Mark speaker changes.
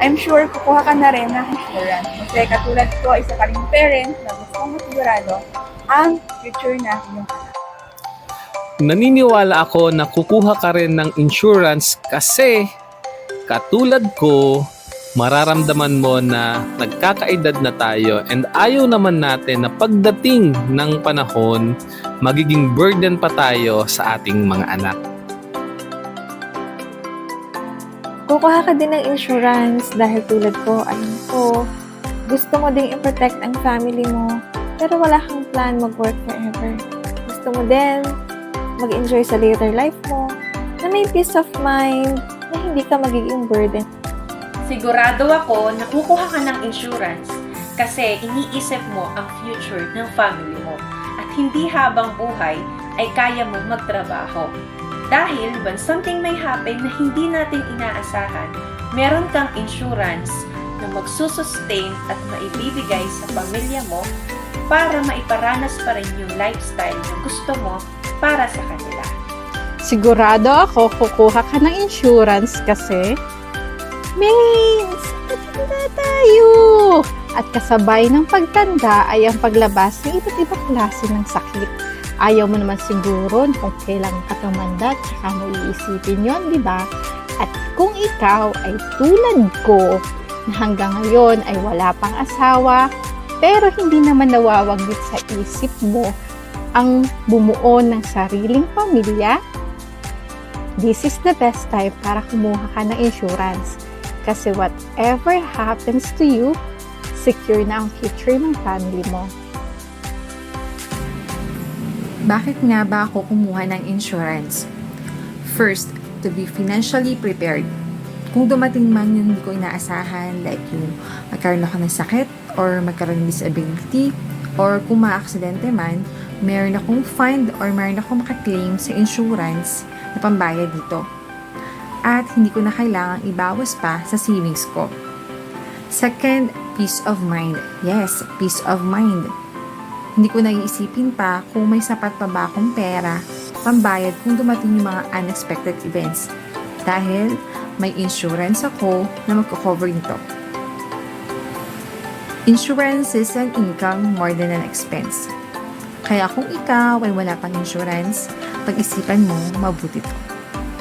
Speaker 1: I'm sure kukuha ka na rin ng insurance. Kasi katulad ko, isa ka rin parent na gustong masigurado ang future na iyong anak.
Speaker 2: Naniniwala ako na kukuha ka rin ng insurance kasi katulad ko, mararamdaman mo na nagkakaedad na tayo and ayaw naman natin na pagdating ng panahon, magiging burden pa tayo sa ating mga anak.
Speaker 3: Kukuha ka din ng insurance dahil tulad ko, alam ko, gusto mo ding i-protect ang family mo, pero wala kang plan mag-work forever. Gusto mo din mag-enjoy sa later life mo, na may peace of mind, na hindi ka magiging burden.
Speaker 4: Sigurado ako na kukuha ka ng insurance kasi iniisip mo ang future ng family mo at hindi habang buhay ay kaya mo magtrabaho. Dahil when something may happen na hindi natin inaasahan, meron kang insurance na magsusustain at maibibigay sa pamilya mo para maiparanas pa rin yung lifestyle na gusto mo para sa kanila.
Speaker 5: Sigurado ako kukuha ka ng insurance kasi matanda tayo! At kasabay ng pagtanda ay ang paglabas ng iba't ibang klase ng sakit. Ayaw mo naman siguro kung kailan ka tumanda at saka mo iisipin yun, di ba? At kung ikaw ay tulad ko na hanggang ngayon ay wala pang asawa, pero hindi naman nawawaglit sa isip mo ang bumuo ng sariling pamilya, this is the best time para kumuha ka ng insurance. Kasi whatever happens to you, secure na ang future ng family mo.
Speaker 6: Bakit nga ba ako kumuha ng insurance? First, to be financially prepared. Kung dumating man yung hindi ko inaasahan, like yung magkaroon ako ng sakit, or magkaroon ng disability, or kung ma-aksidente man, meron akong fund or meron akong makaklaim sa insurance na pambayad dito. At hindi ko na kailangang ibawas pa sa savings ko. Second, peace of mind. Yes, peace of mind. Hindi ko naiisipin pa kung may sapat pa ba akong pera pambayad kung dumating yung mga unexpected events. Dahil may insurance ako na magko-cover nito. Insurance is an income more than an expense. Kaya kung ikaw ay wala pang insurance, pag-isipan mo mabuti to.